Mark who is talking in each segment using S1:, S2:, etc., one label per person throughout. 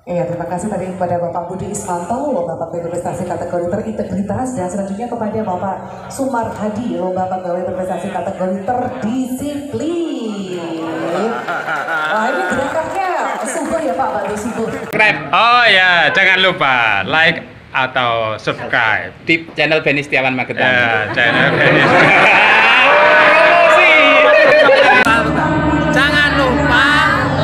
S1: Iya, terima kasih tadi kepada Bapak Budi Ismanto, Bapak Pegawai Prestasi kategori terintegritas, dan selanjutnya kepada Bapak Sumar Hadi, Lomba Pegawai Prestasi kategori terdisiplin. Wah, ini gerakannya subur ya Pak, bantu subur.
S2: Oh ya, jangan lupa like atau subscribe
S3: di channel Benny Setiawan Magetan.
S2: Ya, channel Benny.
S4: Jangan lupa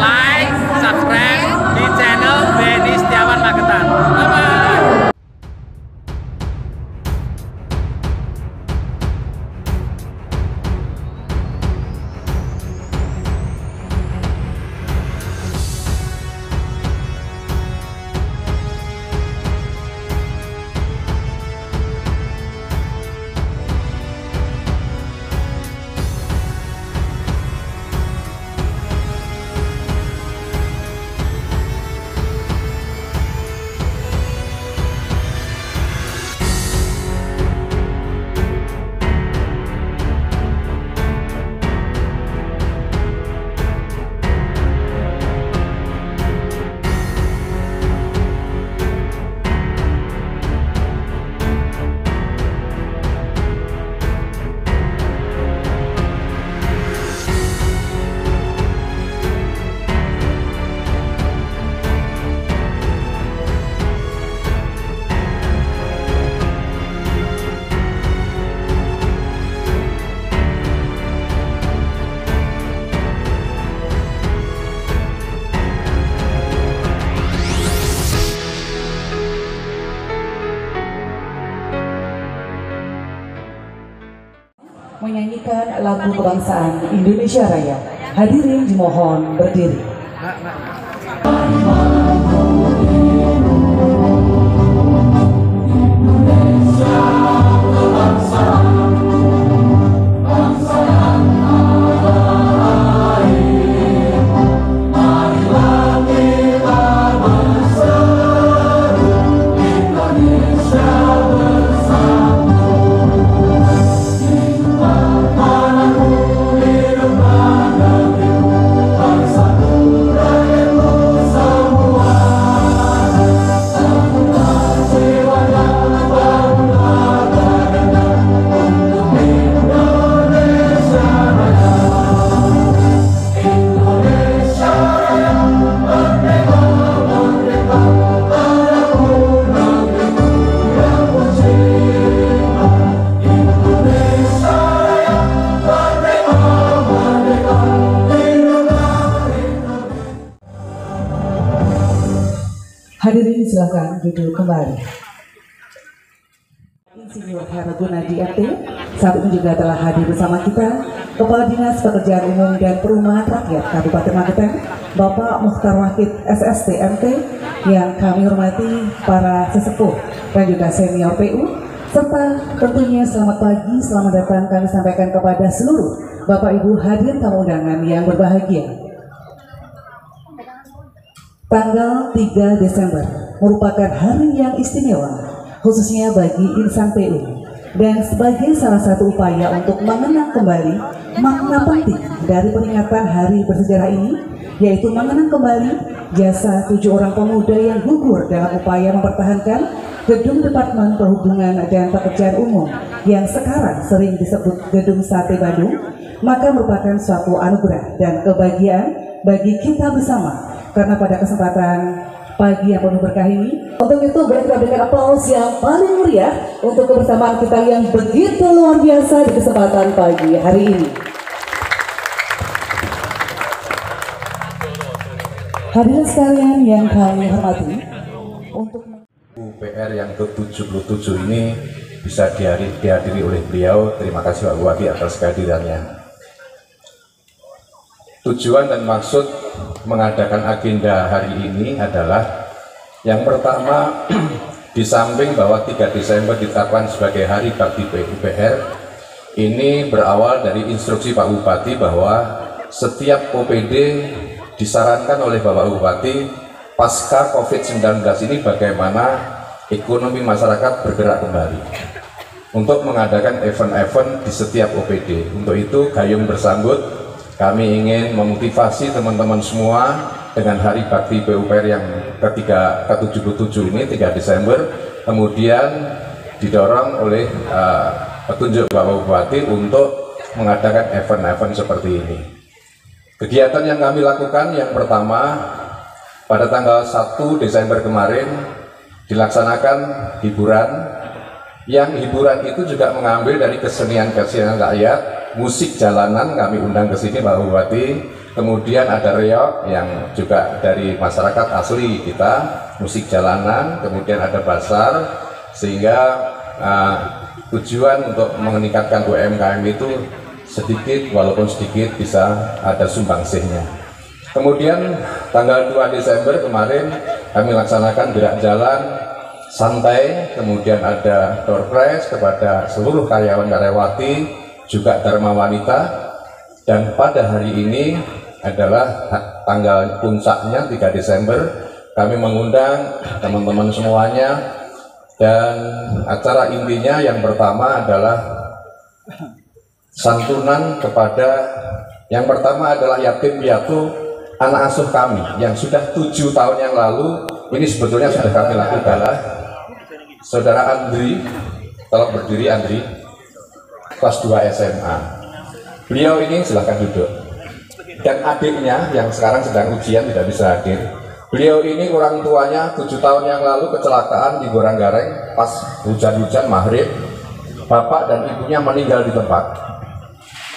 S4: like, subscribe di channel Benny Setiawan Magetan. Bye-bye.
S1: Menyanyikan lagu kebangsaan Indonesia Raya. Hadirin dimohon berdiri. Hadirin silakan duduk kembali. Insinyur Heru Gunadi MT saat ini juga telah hadir bersama kita Kepala Dinas Pekerjaan Umum dan Perumahan Rakyat Kabupaten Magetan, Bapak Mukhtar Wahid SST MT, yang kami hormati para sesepuh dan juga senior PU, serta tentunya selamat pagi, selamat datang kami sampaikan kepada seluruh Bapak Ibu hadirin tamu undangan yang berbahagia. Tanggal 3 Desember merupakan hari yang istimewa, khususnya bagi insan PU, dan sebagai salah satu upaya untuk mengenang kembali makna penting dari peringatan hari bersejarah ini, yaitu mengenang kembali jasa 7 orang pemuda yang gugur dalam upaya mempertahankan Gedung Departemen Perhubungan dan Pekerjaan Umum yang sekarang sering disebut Gedung Sate Bandung, maka merupakan suatu anugerah dan kebahagiaan bagi kita bersama. Karena pada kesempatan pagi yang penuh berkah ini, untuk itu boleh kita berikan aplaus yang paling meriah untuk kebersamaan kita yang begitu luar biasa di kesempatan pagi hari ini. Hadirin sekalian yang kami hormati, untuk
S5: UPR yang ke-77 ini bisa dihadiri oleh beliau. Terima kasih Pak Bupati atas kehadirannya. Tujuan dan maksud mengadakan agenda hari ini adalah yang pertama, di samping bahwa 3 Desember ditetapkan sebagai Hari Bakti UPR, ini berawal dari instruksi Pak Bupati bahwa setiap OPD disarankan oleh Bapak Bupati pasca COVID-19 ini bagaimana ekonomi masyarakat bergerak kembali untuk mengadakan event-event di setiap OPD. Untuk itu, gayung bersambut, kami ingin memotivasi teman-teman semua dengan Hari Bakti PUPR yang ke-77 ini 3 Desember, kemudian didorong oleh petunjuk Bapak Bupati untuk mengadakan event-event seperti ini. Kegiatan yang kami lakukan yang pertama, pada tanggal 1 Desember kemarin dilaksanakan hiburan, yang hiburan itu juga mengambil dari kesenian-kesenian rakyat, musik jalanan kami undang ke sini Pak Bupati, kemudian ada reog yang juga dari masyarakat asli kita, musik jalanan, kemudian ada basar, sehingga tujuan untuk meningkatkan UMKM itu sedikit, walaupun sedikit bisa ada sumbangsihnya. Kemudian tanggal 2 Desember kemarin kami laksanakan gerak jalan santai, kemudian ada door prize kepada seluruh karyawan-karyawati, juga Dharma Wanita, dan pada hari ini adalah tanggal puncaknya 3 Desember, kami mengundang teman-teman semuanya, dan acara intinya yang pertama adalah santunan kepada, yang pertama adalah yatim piatu anak asuh kami yang sudah 7 tahun yang lalu, ini sebetulnya sudah kami lakukan. Saudara Andri, tolong berdiri Andri, kelas 2 SMA. Beliau ini silahkan duduk. Dan adiknya yang sekarang sedang ujian tidak bisa hadir. Beliau ini orang tuanya 7 tahun yang lalu kecelakaan di Goranggareng pas hujan-hujan maghrib. Bapak dan ibunya meninggal di tempat.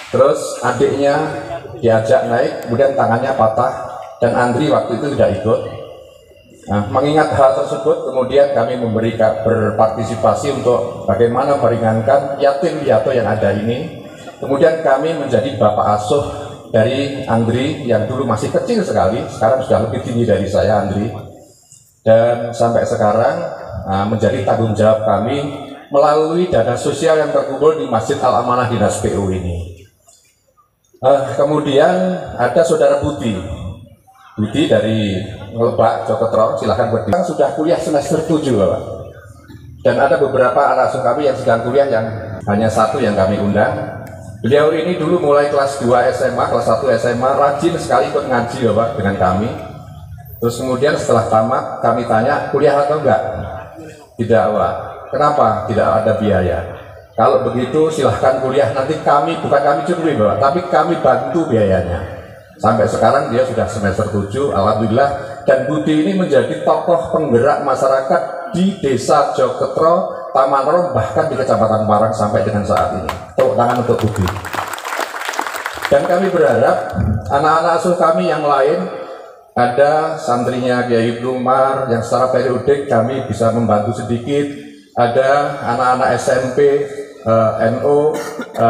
S5: Terus adiknya diajak naik, kemudian tangannya patah, dan Andri waktu itu tidak ikut. Nah, mengingat hal tersebut, kemudian kami berpartisipasi untuk bagaimana meringankan yatim piatu yang ada ini. Kemudian kami menjadi bapak asuh dari Andri yang dulu masih kecil sekali, sekarang sudah lebih tinggi dari saya Andri. Dan sampai sekarang menjadi tanggung jawab kami melalui dana sosial yang terkumpul di Masjid Al-Amanah Dinas PU ini. Kemudian ada saudara Budi dari Lebak, Cokotro, silahkan berdiri. Sudah kuliah semester 7 Bapak. Dan ada beberapa anak asuh kami yang sedang kuliah yang hanya 1 yang kami undang. Beliau ini dulu mulai kelas 2 SMA, kelas 1 SMA, rajin sekali ikut ngaji Bapak dengan kami. Terus kemudian setelah tamat kami tanya, kuliah atau enggak? Tidak Pak. Kenapa? Tidak ada biaya. Kalau begitu silahkan kuliah, nanti bukan kami curi Bapak, tapi kami bantu biayanya. Sampai sekarang dia sudah semester 7, Alhamdulillah. Dan Budi ini menjadi tokoh penggerak masyarakat di Desa Joketro, Taman Rom, bahkan di Kecamatan Parang sampai dengan saat ini. Tepuk tangan untuk Budi. Dan kami berharap anak-anak asuh kami yang lain, ada santrinya Kiai Ibnu Umar yang secara periodik kami bisa membantu sedikit, ada anak-anak SMP NO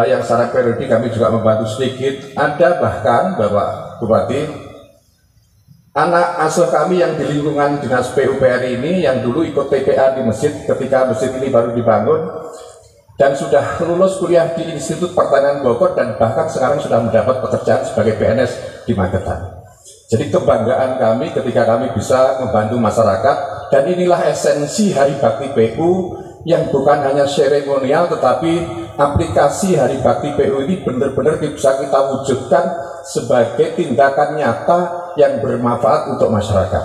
S5: yang secara periodik kami juga membantu sedikit, ada bahkan Bapak Bupati, anak asuh kami yang di lingkungan Dinas PUPR ini yang dulu ikut PPA di masjid ketika masjid ini baru dibangun dan sudah lulus kuliah di Institut Pertanian Bogor dan bahkan sekarang sudah mendapat pekerjaan sebagai PNS di Magetan. Jadi kebanggaan kami ketika kami bisa membantu masyarakat, dan inilah esensi Hari Bakti PU yang bukan hanya seremonial, tetapi aplikasi Hari Bakti PU ini benar-benar bisa kita wujudkan sebagai tindakan nyata yang bermanfaat untuk masyarakat.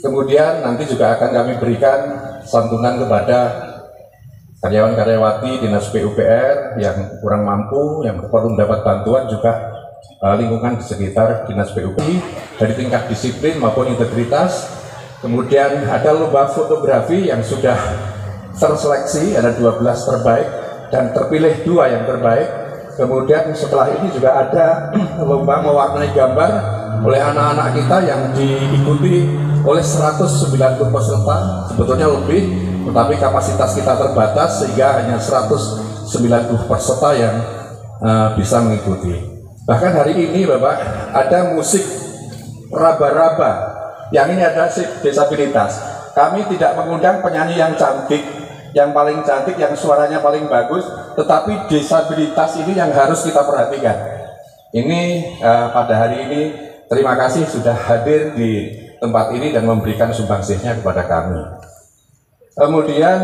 S5: Kemudian nanti juga akan kami berikan santunan kepada karyawan-karyawati Dinas PUPR yang kurang mampu, yang perlu mendapat bantuan, juga lingkungan di sekitar Dinas PUPR dari tingkat disiplin maupun integritas. Kemudian ada lomba fotografi yang sudah terseleksi, ada 12 terbaik dan terpilih 2 yang terbaik. Kemudian setelah ini juga ada lomba mewarnai gambar oleh anak-anak kita yang diikuti oleh 190 peserta, sebetulnya lebih, tetapi kapasitas kita terbatas sehingga hanya 190 peserta yang bisa mengikuti. Bahkan hari ini Bapak ada musik raba-raba, yang ini ada disabilitas. Kami tidak mengundang penyanyi yang cantik, yang paling cantik, yang suaranya paling bagus, tetapi disabilitas ini yang harus kita perhatikan. Ini pada hari ini terima kasih sudah hadir di tempat ini dan memberikan sumbangsihnya kepada kami. Kemudian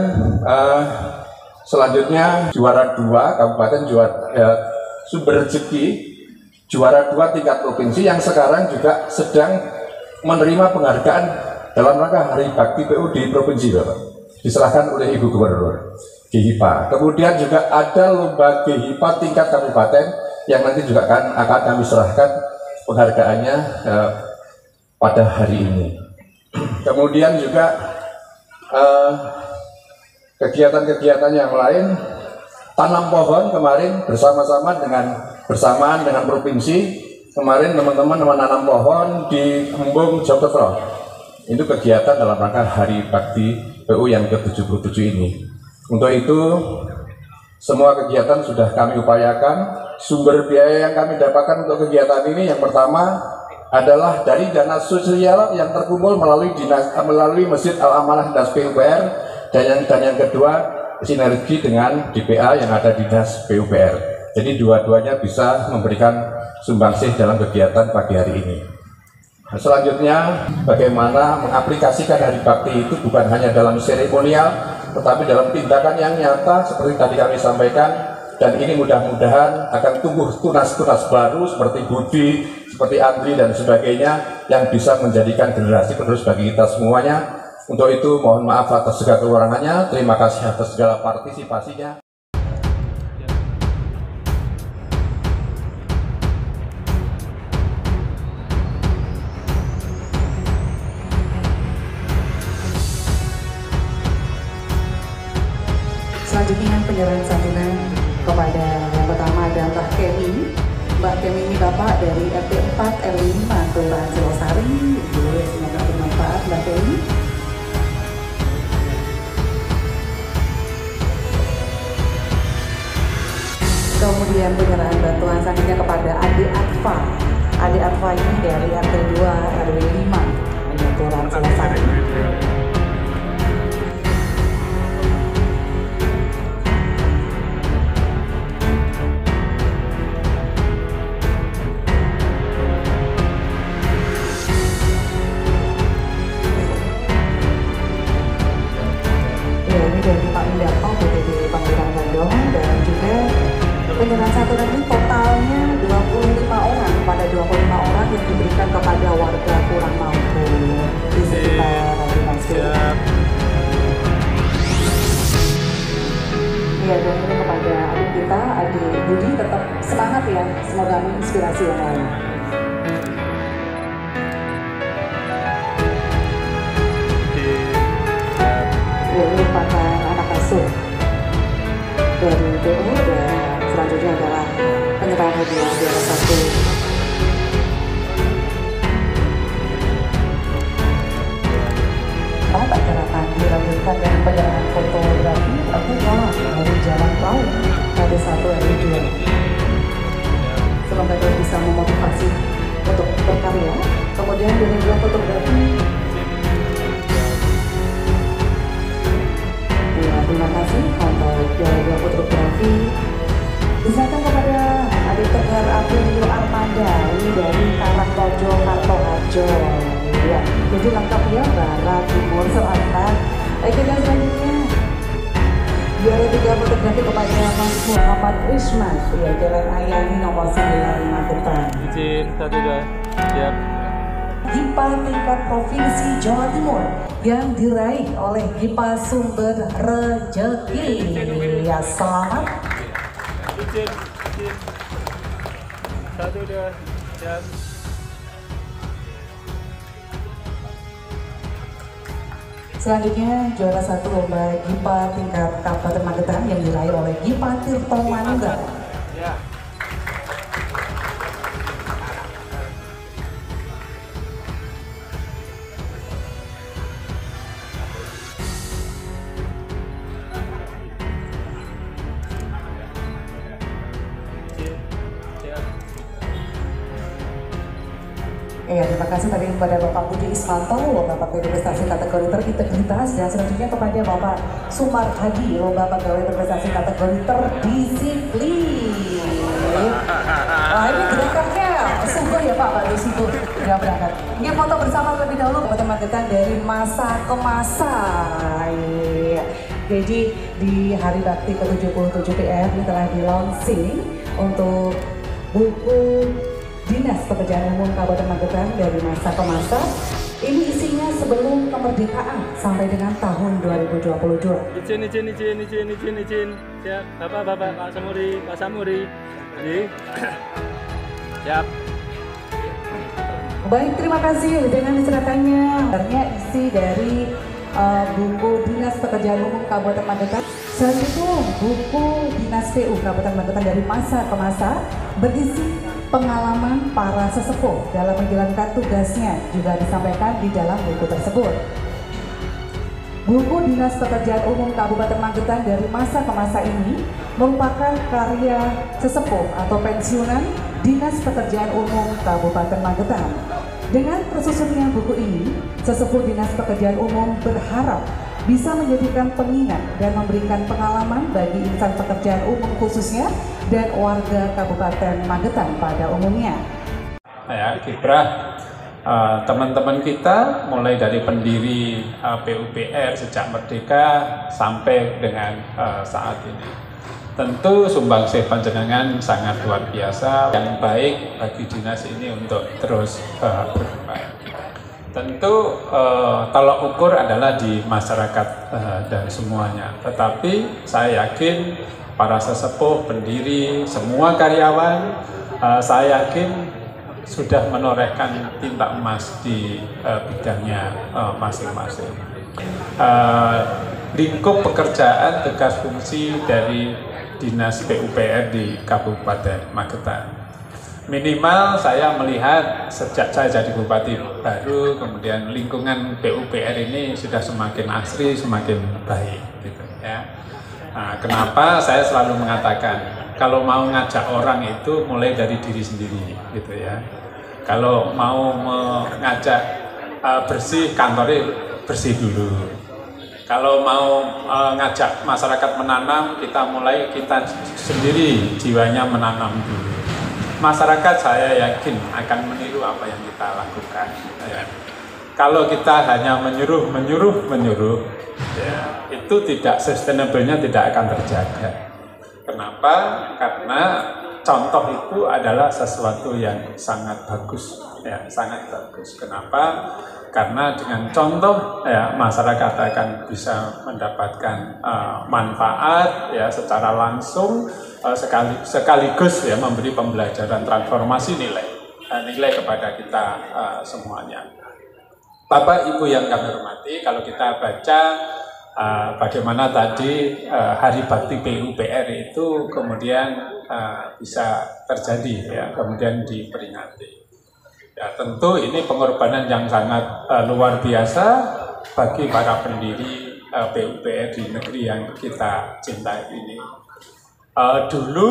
S5: selanjutnya juara 2 Kabupaten Sumber Rezeki juara 2 tingkat provinsi yang sekarang juga sedang menerima penghargaan dalam rangka Hari Bakti PU di provinsi, Bapak. Diserahkan oleh Ibu Gubernur GHIPA. Kemudian juga ada lomba GHIPA tingkat kabupaten yang nanti juga akan kami serahkan penghargaannya pada hari ini. Kemudian juga kegiatan-kegiatan yang lain, tanam pohon kemarin bersamaan dengan provinsi. Kemarin teman-teman menanam pohon di Embung Jokerto. Itu kegiatan dalam rangka Hari Bakti PU yang ke-77 ini. Untuk itu semua kegiatan sudah kami upayakan. Sumber biaya yang kami dapatkan untuk kegiatan ini yang pertama adalah dari dana sosial yang terkumpul melalui Masjid Al-Amanah Dinas PUPR, dan yang kedua sinergi dengan DPA yang ada di Dinas PUPR. Jadi dua-duanya bisa memberikan sumbangsih dalam kegiatan pagi hari ini. Selanjutnya, bagaimana mengaplikasikan Hari Bakti itu bukan hanya dalam seremonial, tetapi dalam tindakan yang nyata seperti tadi kami sampaikan, dan ini mudah-mudahan akan tumbuh tunas-tunas baru seperti Budi, seperti Andri dan sebagainya yang bisa menjadikan generasi penerus bagi kita semuanya. Untuk itu mohon maaf atas segala kekurangannya, terima kasih atas segala partisipasinya.
S1: Selanjutnya penyerahan santunan kepada yang pertama ada Mbak Kemi. Mbak Kemi ini Bapak dari RT 4 RW 5 Kelurahan Singosari. Semoga bermanfaat Mbak Kemi. Kemudian penyerahan bantuan selanjutnya kepada Ade Atfa. Ade Atfa ini dari RT 2 RW 5 Kelurahan Singosari. Penyerahan santunan ini totalnya 25 orang kepada 25 orang yang diberikan kepada warga kurang mampu di sekitar Bandung. Ya, dan ini kepada adik kita, adik Budi, tetap semangat ya, semoga menginspirasi yang lain. Ya, ini merupakan anak asuh dari PU, dan selanjutnya adalah penyerahan hadiah juara 1. Acara akan dilanjutkan dengan penyerahan fotografi atau jalan dari Jalan Laut pada 1 RW 2. Semoga kita bisa memotivasi untuk berkarya. Kemudian dari dua fotografi. Ya, terima kasih untuk dua fotografi. Diserahkan kepada adik Tegar Aprilio Armanda ini dari Karangkojo Kartoharjo. Ya, jadi lengkap ya, barat, timur, selatan. Dan selanjutnya juara 3 fotografi kepada Mas Muhammad Isman, ya, Jalan Ayani nomor 9 Magetan.
S4: Izin 1 2 siap.
S1: GHIPA tingkat provinsi Jawa Timur yang diraih oleh GHIPA Sumber Rejeki. Ya, selamat.
S4: Izin 1 2 siap.
S1: Selanjutnya juara 1 lomba GHIPA tingkat Kabupaten Magetan yang diraih oleh GHIPA Tirto Manunggal.
S4: Ya.
S1: Ya, terima kasih tadi kepada Bapak Budi Ismanto, Bapak Prestasi kategori terintegritas, dan selanjutnya kepada Bapak Sumar Hadi, Lomba Pegawai Berprestasi kategori terdisiplin. Wah, ini gerakannya sungguh ya Pak, baru sungguh sudah berangkat. Ini foto bersama terlebih dahulu Kabupaten Magetan dari masa ke masa. Jadi di Hari Bakti ke-77 PR ini telah di launching untuk buku Dinas Pekerjaan Umum Kabupaten Magetan dari masa ke masa. Ini isinya sebelum kemerdekaan sampai dengan tahun 2022.
S4: Izin. Siap, Bapak, Pak Samuri. Jadi, siap.
S1: Baik, terima kasih dengan diserahkannya isi dari buku Dinas Pekerjaan Umum Kabupaten Magetan. Selanjutnya buku Dinas PU Kabupaten Magetan dari masa ke masa berisi pengalaman para sesepuh dalam menjalankan tugasnya juga disampaikan di dalam buku tersebut. Buku Dinas Pekerjaan Umum Kabupaten Magetan dari masa ke masa ini merupakan karya sesepuh atau pensiunan Dinas Pekerjaan Umum Kabupaten Magetan. Dengan tersusunnya buku ini, sesepuh Dinas Pekerjaan Umum berharap bisa menjadikan pengingat dan memberikan pengalaman bagi insan pekerjaan umum khususnya dan warga Kabupaten Magetan pada umumnya.
S6: Ya, kiprah teman-teman kita mulai dari pendiri PUPR sejak merdeka sampai dengan saat ini. Tentu sumbangsih panjenengan sangat luar biasa, yang baik bagi dinas ini untuk terus berkembang. Tentu tolak ukur adalah di masyarakat dan semuanya. Tetapi saya yakin para sesepuh, pendiri, semua karyawan, saya yakin sudah menorehkan tinta emas di bidangnya masing-masing. Lingkup pekerjaan, tugas fungsi dari Dinas PUPR di Kabupaten Magetan. Minimal saya melihat sejak saya jadi bupati baru, kemudian lingkungan PUPR ini sudah semakin asri, semakin baik, gitu ya. Nah, kenapa saya selalu mengatakan kalau mau ngajak orang itu mulai dari diri sendiri, gitu ya. Kalau mau mengajak bersih, kantornya bersih dulu. Kalau mau ngajak masyarakat menanam, kita sendiri jiwanya menanam dulu. Masyarakat saya yakin akan meniru apa yang kita lakukan. Ya. Kalau kita hanya menyuruh, ya, itu tidak sustainable-nya tidak akan terjaga. Kenapa? Karena contoh itu adalah sesuatu yang sangat bagus, ya, sangat bagus. Kenapa? Karena dengan contoh, ya, masyarakat akan bisa mendapatkan manfaat, ya, secara langsung, sekaligus ya memberi pembelajaran transformasi nilai kepada kita semuanya. Bapak Ibu yang kami hormati, kalau kita baca bagaimana tadi Hari Bakti PUPR itu kemudian bisa terjadi, ya, kemudian diperingati. Ya, tentu ini pengorbanan yang sangat luar biasa bagi para pendiri PUPR di negeri yang kita cintai ini. Dulu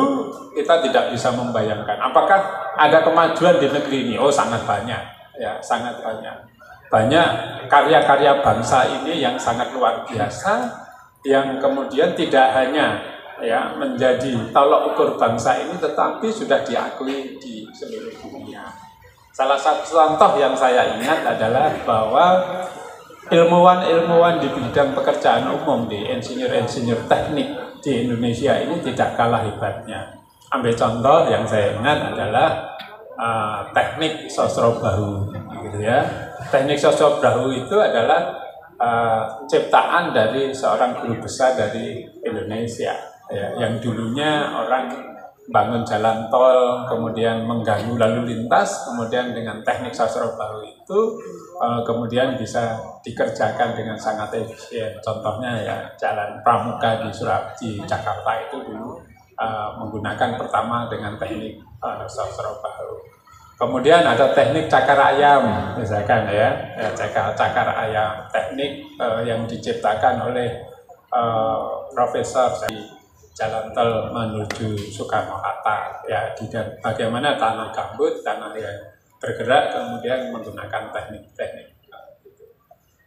S6: kita tidak bisa membayangkan apakah ada kemajuan di negeri ini. Oh, sangat banyak, ya, sangat banyak. Banyak karya-karya bangsa ini yang sangat luar biasa, yang kemudian tidak hanya, ya, menjadi tolak ukur bangsa ini, tetapi sudah diakui di seluruh dunia. Salah satu contoh yang saya ingat adalah bahwa ilmuwan-ilmuwan di bidang pekerjaan umum, di insinyur-insinyur teknik di Indonesia ini tidak kalah hebatnya. Ambil contoh yang saya ingat adalah teknik Sosrobahu, gitu ya. Teknik Sosrobahu itu adalah ciptaan dari seorang guru besar dari Indonesia, ya, yang dulunya orang bangun jalan tol, kemudian mengganggu lalu lintas, kemudian dengan teknik Sosrobahu itu kemudian bisa dikerjakan dengan sangat efisien. Contohnya, ya, jalan Pramuka di Jakarta itu dulu menggunakan pertama dengan teknik Sosrobahu. Kemudian ada teknik cakar ayam, misalkan, ya, cakar ayam, teknik yang diciptakan oleh profesor dari jalan tol menuju Soekarno-Hatta, ya, bagaimana tanah gambut, tanah yang bergerak, kemudian menggunakan teknik-teknik.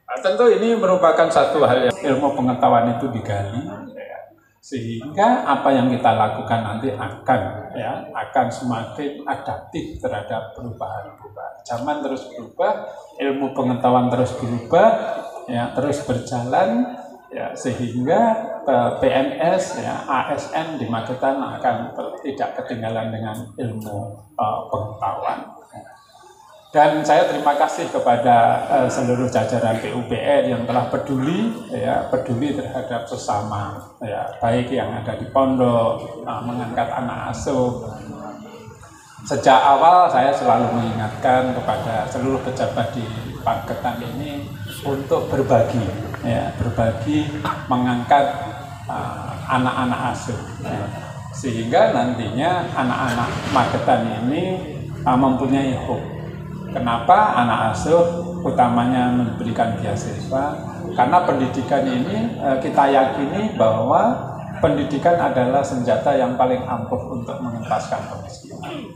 S6: Nah, tentu ini merupakan satu hal yang ilmu pengetahuan itu digali, ya, sehingga apa yang kita lakukan nanti akan semakin adaptif terhadap perubahan-perubahan. Zaman terus berubah, ilmu pengetahuan terus berubah, ya, terus berjalan. ya, sehingga PNS, ya, ASN di Magetan akan tidak ketinggalan dengan ilmu pengetahuan. Dan saya terima kasih kepada seluruh jajaran PUPR yang telah peduli terhadap sesama, ya, baik yang ada di pondok, mengangkat anak asuh. Sejak awal saya selalu mengingatkan kepada seluruh pejabat di Magetan ini untuk berbagi, ya, berbagi mengangkat anak-anak asuh, ya, sehingga nantinya anak-anak Magetan ini mempunyai hope. Kenapa anak asuh utamanya memberikan beasiswa? Karena pendidikan ini kita yakini bahwa pendidikan adalah senjata yang paling ampuh untuk mengentaskan kemiskinan.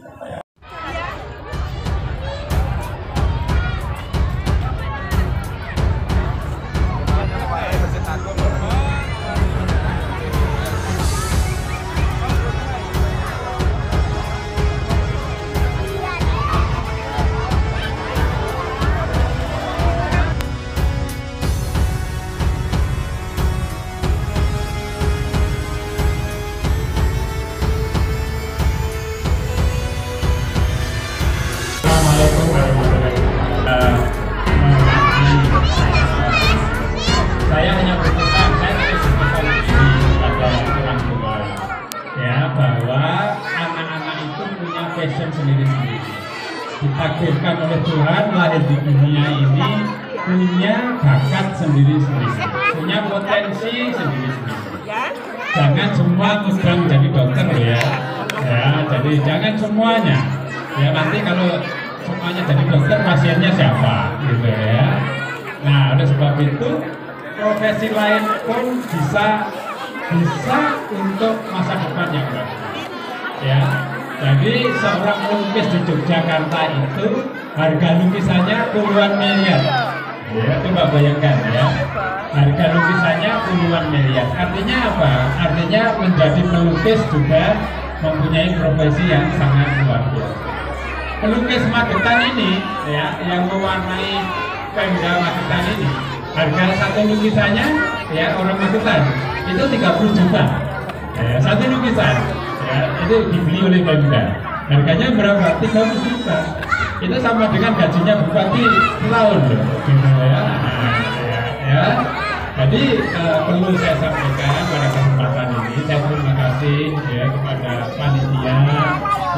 S7: Saya hanya berpesan, saya tidak berpesan ini kepada orang tua, ya, bahwa anak-anak itu punya passion sendiri-sendiri. Ditakdirkan oleh Tuhan lahir di dunia ini punya bakat sendiri-sendiri, punya potensi sendiri-sendiri. Jangan semua mudah menjadi dokter ya, jadi jangan semuanya. Ya, nanti kalau semuanya jadi dokter, pasiennya siapa, gitu ya. Nah, oleh sebab itu profesi lain pun bisa untuk masa depan yang baik. Ya, jadi seorang pelukis di Yogyakarta itu harga lukisannya puluhan miliar. Ya, coba bayangkan ya, harga lukisannya puluhan miliar. Artinya apa? Artinya menjadi pelukis juga mempunyai profesi yang sangat luar biasa. Pelukis Magetan ini, ya, yang mewarnai Pemda Magetan ini, harga satu lukisannya, ya, orang Magetan itu 30 juta, ya, satu lukisan, ya, itu dibeli oleh Pemda. Harganya berapa? 30 juta. Itu sama dengan gajinya bupati Laun, gitu ya. Ya. Jadi perlu saya sampaikan pada kesempatan ini, saya terima kasih ya kepada panitia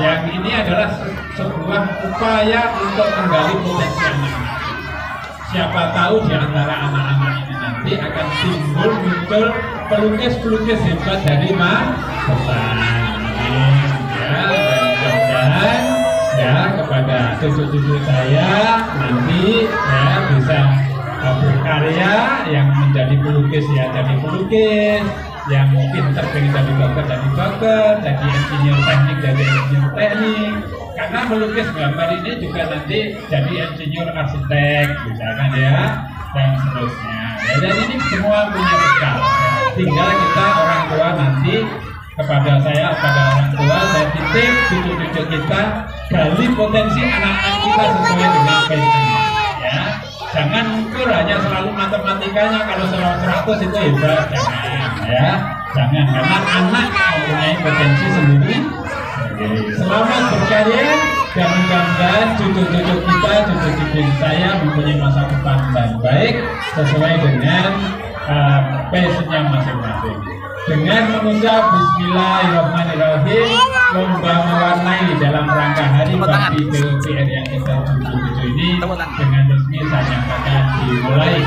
S7: yang ini adalah sebuah upaya untuk menggali potensi anak-anak. Siapa tahu di antara anak-anak ini nanti akan muncul pelukis-pelukis hebat dari Magetan. Ya, dan mudah-mudahan ya kepada cucu-cucu saya nanti ya bisa berkarya, yang menjadi pelukis ya jadi pelukis, yang mungkin terpilih jadi dokter, jadi insinyur teknik jadi insinyur teknik, karena melukis gambar ini juga nanti jadi insinyur arsitek misalkan ya, dan seterusnya ya. Jadi ini semua punya bekal ya. Tinggal kita orang tua nanti kepada orang tua saya titip cucu-cucu kita, gali potensi anak-anak kita sesuai dengan passionnya ya. Jangan ukur hanya selalu matematikanya, kalau 100 itu hebat, jangan ya, jangan, karena anak mempunyai potensi sendiri. Selamat berkarya dan mudah-mudahan cucu-cucu kita, cucu-cucu saya mempunyai masa depan yang baik sesuai dengan passionnya masing-masing. Dengan mengucap Bismillahirrahmanirrahim, lomba mewarnai dalam rangka hari bakti PUPR yang ke-77 ini dengan resmi saya nyatakan dimulai.